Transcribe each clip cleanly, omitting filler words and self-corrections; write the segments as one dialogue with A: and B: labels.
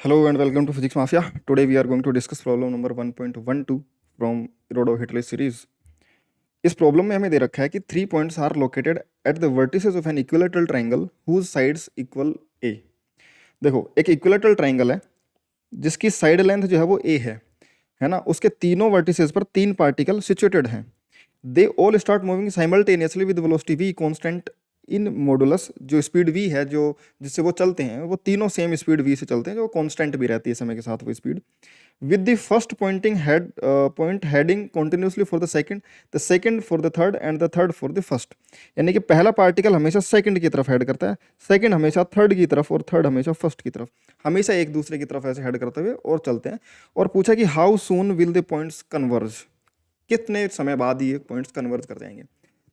A: Hello and welcome to Physics Mafia. Today we are going to discuss problem number 1.12 from Rhodo-Hitler series. इस problem में हमें दे रखा है कि 3 points are located at the vertices of an equilateral triangle whose sides equal A. देखो, एक equilateral triangle है जिसकी साइड लेंथ जो है वो ए है ना। उसके तीनों वर्टिसेस पर 3 पार्टिकल सिचुएटेड हैं। They all start moving simultaneously with velocity v constant in modulus. जो स्पीड वी है जो जिससे वो चलते हैं वो तीनों सेम स्पीड वी से चलते हैं, जो कांस्टेंट भी रहती है समय के साथ वो speed. With the first point heading continuously for the second for the third and the third for the first. यानी कि पहला पार्टिकल हमेशा सेकंड की तरफ हेड करता है, सेकंड हमेशा थर्ड की तरफ और थर्ड हमेशा फर्स्ट की तरफ, हमेशा एक दूसरे की तरफ ऐसे हेड करते हुए और चलते हैं। और पूछा कि how soon will the points converge, कितने समय बाद ये पॉइंट्स कन्वर्ज कर जाएंगे।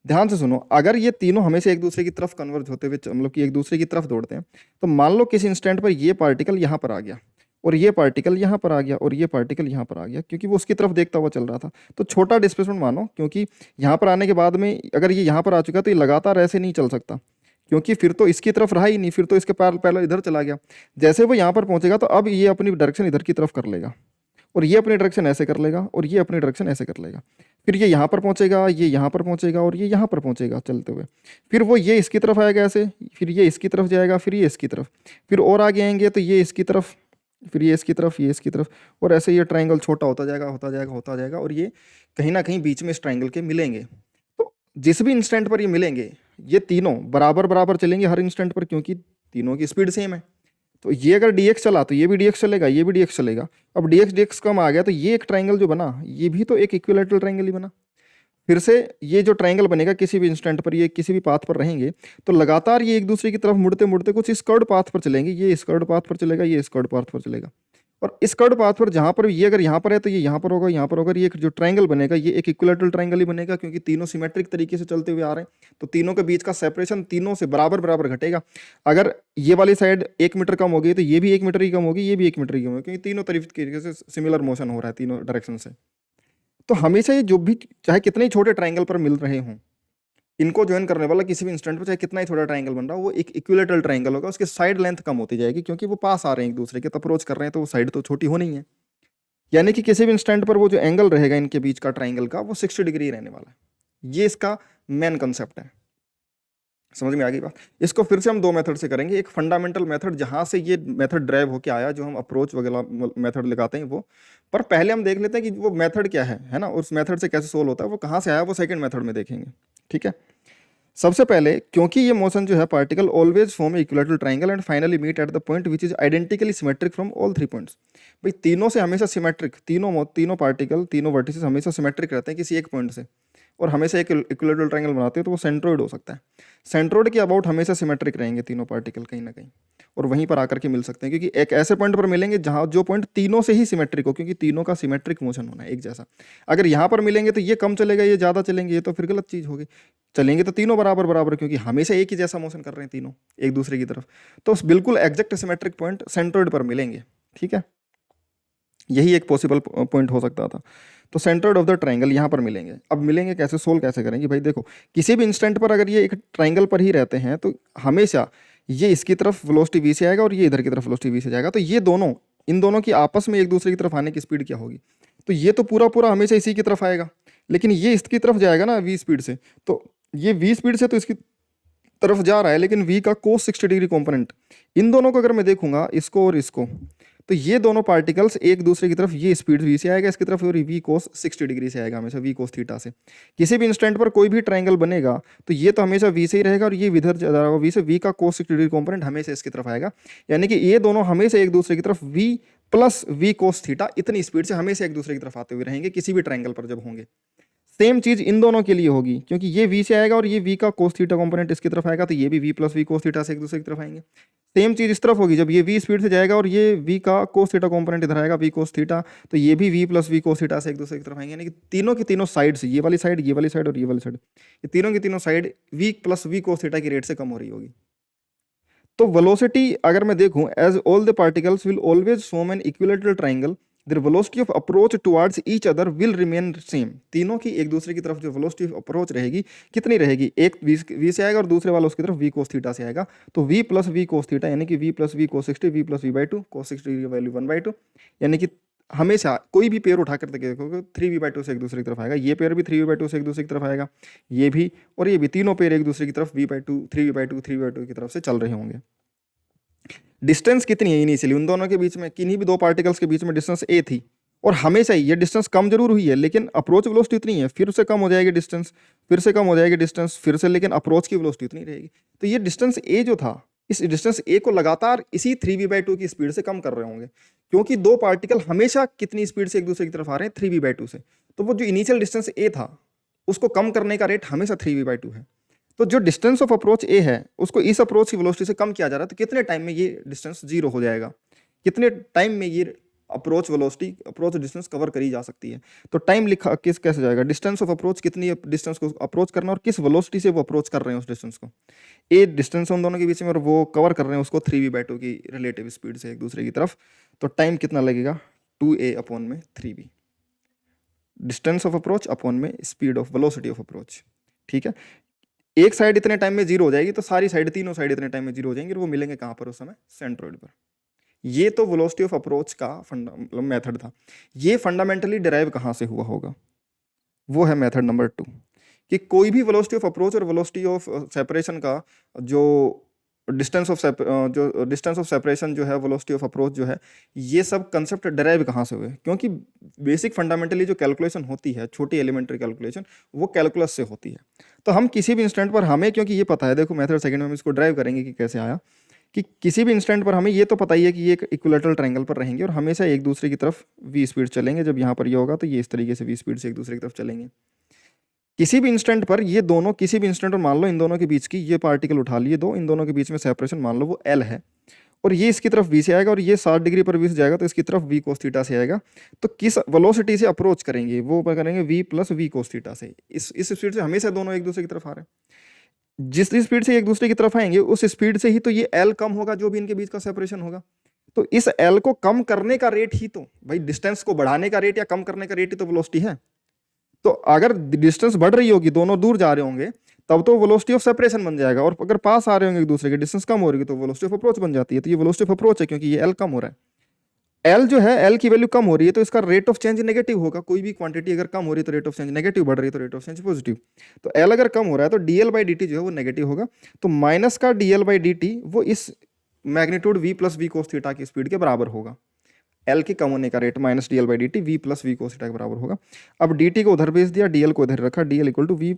A: ध्यान से सुनो, अगर ये तीनों हमेशा एक दूसरे की तरफ कन्वर्ज होते हुए मतलब कि एक दूसरे की तरफ दौड़ते हैं, तो मान लो किसी इंस्टेंट पर ये पार्टिकल यहाँ पर आ गया और ये पार्टिकल यहाँ पर आ गया और ये पार्टिकल यहाँ पर आ गया, क्योंकि वो उसकी तरफ देखता हुआ चल रहा था। तो छोटा डिस्प्लेसमेंट मानो, क्योंकि यहाँ पर आने के बाद में अगर ये यहाँ पर आ चुका तो ये लगातार ऐसे नहीं चल सकता, क्योंकि फिर तो इसकी तरफ रहा ही नहीं, फिर तो इसके पहले इधर चला गया। जैसे वो यहाँ पर पहुँचेगा तो अब ये अपनी डायरेक्शन इधर की तरफ कर लेगा और ये अपनी डायरेक्शन ऐसे कर लेगा और ये अपनी डायरेक्शन ऐसे कर लेगा। फिर ये यहाँ पर पहुँचेगा, ये यहाँ पर पहुँचेगा और ये यहाँ पर पहुँचेगा चलते हुए। फिर वो ये इसकी तरफ आएगा ऐसे, फिर ये इसकी तरफ जाएगा, फिर ये इसकी तरफ, फिर और आगे आएंगे तो ये इसकी तरफ, फिर ये इसकी तरफ, ये इसकी तरफ, और ऐसे ये ट्रायंगल छोटा होता जाएगा होता जाएगा होता जाएगा और ये कहीं ना कहीं बीच में इस ट्रायंगल के मिलेंगे। तो जिस भी इंस्टेंट पर ये मिलेंगे ये तीनों बराबर बराबर चलेंगे हर इंस्टेंट पर, क्योंकि तीनों की स्पीड सेम है। तो ये अगर dx चला तो ये भी dx चलेगा, ये भी dx चलेगा। अब dx dx कम आ गया तो ये एक ट्रायंगल जो बना ये भी तो एक इक्विलैटरल ट्रायंगल ही बना। फिर से ये जो ट्रायंगल बनेगा किसी भी इंस्टेंट पर, ये किसी भी पाथ पर रहेंगे तो लगातार ये एक दूसरे की तरफ मुड़ते मुड़ते कुछ इस कर्ड पाथ पर चलेंगे। ये इस कर्ड पाथ पर चलेगा, ये इस कर्ड पाथ पर चलेगा, और इस कर्ड पाथ पर जहां पर ये अगर यहाँ पर है तो ये यहाँ पर होगा, यहाँ पर होगा। ये जो ट्रायंगल बनेगा ये एक इक्विलैटरल ट्रायंगल ही बनेगा, क्योंकि तीनों सिमेट्रिक तरीके से चलते हुए आ रहे हैं। तो तीनों के बीच का सेपरेशन तीनों से बराबर बराबर घटेगा। अगर ये वाली साइड 1 मीटर कम होगी तो ये भी 1 मीटर ही कम होगी, ये भी 1 मीटर ही कम होगी, क्योंकि तीनों तरीके से सिमिलर मोशन हो रहा है तीनों डायरेक्शन से। तो हमेशा ये जो भी चाहे कितने ही छोटे ट्रायंगल पर मिल रहे हों, इनको ज्वाइन करने वाला किसी भी इंस्टेंट पर चाहे कितना ही छोटा ट्रायंगल बन रहा हो वो एक इक्विलैटरल ट्रायंगल होगा। उसकी साइड लेंथ कम होती जाएगी, क्योंकि वो पास आ रहे हैं एक दूसरे के, तो अप्रोच कर रहे हैं तो वो साइड तो छोटी होनी ही है। यानी कि किसी भी इंस्टेंट पर वो जो एंगल रहेगा इनके बीच का ट्रायंगल का वो 60 डिग्री रहने वाला है। ये इसका मेन कंसेप्ट है। समझ में आ गई बात। इसको फिर से हम 2 मेथड से करेंगे। एक फंडामेंटल मेथड जहां से ये मेथड ड्राइव होके आया, जो हम अप्रोच वगैरह मेथड लगाते हैं वो, पर पहले हम देख लेते हैं कि वो मेथड क्या है ना, उस मेथड से कैसे सोल्व होता है, वो कहाँ से आया वो सेकंड मेथड में देखेंगे। ठीक है, सबसे पहले क्योंकि ये मोशन जो है particle always form equilateral triangle and finally meet at the point which is identically symmetric from all 3 points. भाई तीनों से हमेशा सिमेट्रिक, तीनों पार्टिकल तीनों वर्टिसेस हमेशा सिमेट्रिक रहते हैं किसी एक पॉइंट से, और हमेशा एक इक्विलैटरल ट्रायंगल बनाते हैं तो वो सेंट्रोइड हो सकता है। सेंट्रोइड के अबाउट हमेशा सिमेट्रिक रहेंगे तीनों पार्टिकल कहीं ना कहीं, और वहीं पर आकर के मिल सकते हैं, क्योंकि एक ऐसे पॉइंट पर मिलेंगे जहाँ जो पॉइंट तीनों से ही सिमेट्रिक हो, क्योंकि तीनों का सिमेट्रिक मोशन होना है एक जैसा। अगर यहाँ पर मिलेंगे तो ये कम चलेगा, ये ज़्यादा चलेंगे, ये तो फिर गलत चीज़ होगी। चलेंगे तो तीनों बराबर बराबर, क्योंकि हमेशा एक ही जैसा मोशन कर रहे हैं तीनों एक दूसरे की तरफ। तो बिल्कुल एग्जैक्ट सिमेट्रिक पॉइंट सेंट्रोइड पर मिलेंगे। ठीक है, यही एक पॉसिबल पॉइंट हो सकता था। तो सेंट्रोइड ऑफ द ट्रायंगल यहाँ पर मिलेंगे। अब मिलेंगे कैसे, सोल्व कैसे करेंगे? भाई देखो, किसी भी इंस्टेंट पर अगर ये एक ट्रायंगल पर ही रहते हैं तो हमेशा ये इसकी तरफ वेलोसिटी v से आएगा और ये इधर की तरफ वेलोसिटी v से जाएगा। तो ये दोनों, इन दोनों की आपस में एक दूसरे की तरफ आने की स्पीड क्या होगी? तो ये तो पूरा पूरा हमेशा इसी की तरफ आएगा, लेकिन ये इसकी तरफ जाएगा ना v स्पीड से, तो ये v स्पीड से तो इसकी तरफ जा रहा है, लेकिन v का कोस 60 डिग्री कॉम्पोनेंट, इन दोनों को अगर मैं देखूंगा इसको और इसको, तो ये दोनों पार्टिकल्स एक दूसरे की तरफ, ये स्पीड v से आएगा इसकी तरफ और v कोस 60 डिग्री से आएगा, हमेशा v कोस थीटा से। किसी भी इंस्टेंट पर कोई भी ट्रायंगल बनेगा तो ये तो हमेशा v से ही रहेगा और ये इधर जा रहा होगा v से, v का कोस 60 डिग्री कॉम्पोनेंट हमेशा इसकी तरफ आएगा। यानी कि ये दोनों हमेशा एक दूसरे की तरफ v plus v cos theta इतनी स्पीड से हमेशा एक दूसरे की तरफ आते हुए रहेंगे किसी भी ट्रायंगल पर जब होंगे। सेम चीज इन दोनों के लिए होगी, क्योंकि ये v से आएगा और ये v का कोस थीटा कंपोनेंट इसकी तरफ आएगा, तो ये भी v plus v cos theta से एक दूसरे की तरफ आएंगे। सेम चीज इस तरफ होगी, जब ये v स्पीड से जाएगा और ये v का कोस थीटा कंपोनेंट इधर आएगा v कोस थीटा, तो ये भी v plus v cos theta से एक दूसरे की तरफ आएंगे। यानी कि तीनों की तीनों साइड्स, ये वाली साइड, ये वाली साइड और ये वाली साइड, ये तीनों की तीनों side v plus v cos theta की रेट से कम हो रही होगी। तो वेलोसिटी अगर मैं देखूं, as all the particles will always form an equilateral triangle their velocity of approach towards each other will remain same. तीनों की एक दूसरे की तरफ जो वेलोसिटी ऑफ अप्रोच रहेगी कितनी रहेगी, एक v से आएगा और दूसरे वाला उसकी तरफ v cos थीटा से आएगा, तो v plus v cos theta यानी कि v plus v cos 60 v plus v/2 cos 60 की वैल्यू 1/2, यानी कि हमेशा कोई भी पेयर उठा कर देखोगे 3v/2 से एक दूसरे की तरफ आएगा, ये पेयर भी 3v/2 से एक दूसरे की तरफ आएगा, ये भी और ये भी, तीनों पेयर एक दूसरे की तरफ v/2 3v/2 की तरफ से चल रहे होंगे। डिस्टेंस कितनी है इनिशियली उन दोनों के बीच में, किन्हीं भी दो पार्टिकल्स के बीच में डिस्टेंस a थी और हमेशा ही ये डिस्टेंस कम जरूर हुई है लेकिन अप्रोच वेलोसिटी उतनी है, फिर से कम हो जाएगी डिस्टेंस, फिर से कम हो जाएगी डिस्टेंस, फिर से, लेकिन अप्रोच की वेलोसिटी उतनी रहेगी। तो ये डिस्टेंस a जो था, इस डिस्टेंस a को लगातार इसी 3v/2 की स्पीड से कम कर रहे होंगे, क्योंकि दो पार्टिकल हमेशा कितनी स्पीड से एक दूसरे की तरफ आ रहे हैं 3v/2 से, तो वो जो इनिशियल डिस्टेंस a था उसको कम करने का रेट हमेशा 3v/2 है। तो जो डिस्टेंस ऑफ अप्रोच ए है उसको इस अप्रोच की वेलोसिटी से कम किया जा रहा है, तो कितने टाइम में ये डिस्टेंस जीरो हो जाएगा, कितने टाइम में ये approach velocity approach distance cover करी जा सकती है। तो टाइम लिखा किस कैसे जाएगा, डिस्टेंस ऑफ अप्रोच कितनी डिस्टेंस को अप्रोच करना और किस वेलोसिटी से वो अप्रोच कर रहे हैं उस डिस्टेंस को, ए डिस्टेंस उन दोनों के बीच में और वो कवर कर रहे हैं उसको 3v/2 की रिलेटिव स्पीड से एक दूसरे की तरफ, तो टाइम कितना लगेगा 2a अपॉन में 3v, distance of approach upon में speed of velocity of approach. ठीक है, एक साइड इतने टाइम में जीरो हो जाएगी तो सारी साइड, तीनों साइड इतने टाइम में जीरो हो जाएंगी और वो मिलेंगे कहां पर उस समय, सेंट्रोइड पर। ये तो वेलोसिटी ऑफ अप्रोच का मेथड था। ये फंडामेंटली डिराइव कहां से हुआ होगा, वो है मेथड नंबर 2, कि कोई भी वेलोसिटी ऑफ अप्रोच और वेलोसिटी ऑफ सेपरेशन का जो डिस्टेंस ऑफ सेपरेशन जो है, वेलोसिटी ऑफ अप्रोच जो है, ये सब कंसेप्ट डिराइव कहाँ से हुए, क्योंकि बेसिक फंडामेंटली जो कैलकुलेशन होती है, छोटी एलिमेंट्री कैलकुलेशन, वो कैलकुलस से होती है। तो हम किसी भी इंस्टेंट पर हमें, क्योंकि ये पता है, देखो मेथड सेकंड में हम इसको ड्राइव करेंगे कि कैसे आया, कि किसी भी इंस्टेंट पर हमें ये तो पता ही है कि ये एक इक्विलेटरल ट्रायंगल पर रहेंगे और हमेशा एक दूसरे की तरफ v स्पीड चलेंगे। जब यहाँ पर ये होगा तो ये इस तरीके से v स्पीड से एक दूसरे की तरफ चलेंगे। किसी भी इंस्टेंट पर ये दोनों, किसी भी इंस्टेंट पर मान लो इन दोनों के बीच की, ये पार्टिकल उठा लिए दो, इन दोनों के बीच में सेपरेशन मान लो वो L है और ये इसकी तरफ v से आएगा और ये 60 डिग्री पर v से जाएगा तो इसकी तरफ v cos थीटा से आएगा। तो किस वेलोसिटी से अप्रोच करेंगे, वो करेंगे v plus we cos theta से। इस स्पीड से हमेशा दोनों एक दूसरे की तरफ आ रहे हैं। जिस स्पीड से एक दूसरे की तरफ आएंगे उस स्पीड से ही तो ये L कम होगा, जो भी इनके बीच का सेपरेशन होगा। तो इस L को कम करने का रेट ही तो भाई, डिस्टेंस को बढ़ाने का रेट या कम करने का रेट ही तो वेलोसिटी है। तो अगर डिस्टेंस बढ़ रही होगी, दोनों दूर जा रहे होंगे, तब तो वेलोसिटी ऑफ सेपरेशन बन जाएगा, और अगर पास आ रहे होंगे एक दूसरे के, डिस्टेंस कम हो रही है तो वेलोसिटी ऑफ अप्रोच बन जाती है। तो ये वेलोसिटी ऑफ अप्रोच है क्योंकि ये L कम हो रहा है। L जो है, L की वैल्यू कम हो रही है तो इसका रेट ऑफ चेंज नेगेटिव होगा। कोई भी क्वांटिटी अगर कम हो रही है तो रेट ऑफ चेंज नेगेटिव, बढ़ रही है तो रेट ऑफ चेंज पॉजिटिव। तो L अगर कम हो रहा है तो dl/dt जो है वो नेगेटिव होगा। तो माइनस का dl/dt वो इस magnitude v plus we cos theta की स्पीड के बराबर होगा। L के कम होने का rate minus dl/dt v plus we cos theta के बराबर होगा। अब dt को उधर भेज दिया, dl को इधर रखा, dl equal to v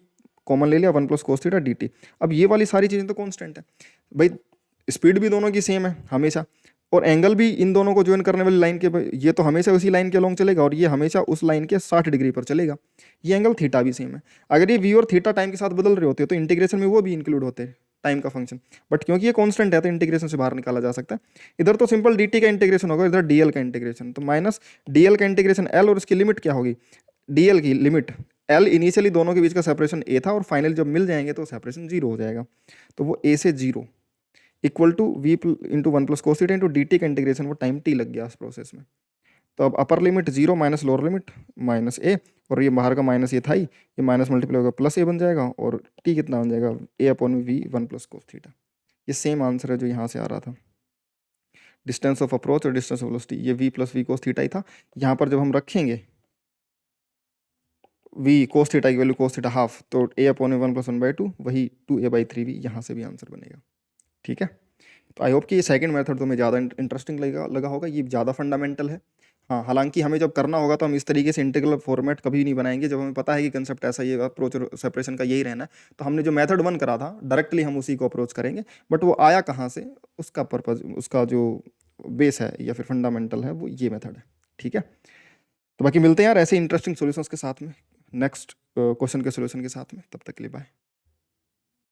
A: common ले लिया 1 प्लस cos थीटा dt। अब ये वाली सारी चीजें तो कांस्टेंट है भाई, स्पीड भी दोनों की सेम है हमेशा, और एंगल भी इन दोनों को ज्वाइन करने वाली लाइन के, ये तो हमेशा उसी लाइन के अलोंग चलेगा और ये हमेशा उस लाइन के 60 डिग्री पर चलेगा। ये एंगल थीटा भी सेम है। अगर ये v और थीटा टाइम के साथ बदल रहे होते तो इंटीग्रेशन में वो भी इंक्लूड होते हैं, टाइम का फंक्शन, बट क्योंकि ये कांस्टेंट है तो इंटीग्रेशन से बाहर निकाला जा सकता है। इधर तो सिंपल dt का इंटीग्रेशन होगा, इधर dl का इंटीग्रेशन, तो माइनस dl का इंटीग्रेशन L, और इसकी लिमिट क्या होगी, dl की लिमिट L, इनिशियली दोनों के बीच का सेपरेशन a था और फाइनल जब मिल जाएंगे तो सेपरेशन 0 हो जाएगा। तो वो a से 0 equal to v into 1 plus cos theta into dt का इंटीग्रेशन, वो टाइम t लग गया उस प्रोसेस में। तो अब upper limit 0 minus lower limit minus A, और ये बाहर का माइनस ये था ही, ये माइनस मल्टीप्लाई होगा प्लस ए बन जाएगा, और टी कितना बन जाएगा A upon V 1 plus cos theta. ये सेम आंसर है जो यहाँ से आ रहा था। डिस्टेंस ऑफ अप्रोच और डिस्टेंस ऑफ वेलोसिटी, ये v plus we cos theta ही था। यहाँ पर जब हम रखेंगे v cos थीटा की वैल्यू cos थीटा हाफ, तो a अपॉन 1 प्लस 1/2 वही 2a/3v, यहाँ से भी आंसर बनेगा। ठीक है, तो आई होप कि ये सेकंड मेथड तुम्हें ज़्यादा इंटरेस्टिंग लगा होगा, ये ज़्यादा फंडामेंटल है। हाँ, हालांकि हमें जब करना होगा तो हम इस तरीके से इंटीग्रल फॉर्मेट कभी नहीं बनाएंगे, जब हमें पता है कि कंसेप्ट ऐसा ही अप्रोच और सेपरेशन का यही रहना है। तो हमने जो मेथड 1 करा था डायरेक्टली हम उसी को अप्रोच करेंगे, बट वो आया कहाँ से, उसका पर्पज, उसका जो बेस है या फिर फंडामेंटल है वो ये मेथड है। ठीक है, तो बाकी मिलते हैं यार ऐसे इंटरेस्टिंग सॉल्यूशंस के साथ में, नेक्स्ट क्वेश्चन के सॉल्यूशन के साथ में। तब तक के लिए बाय।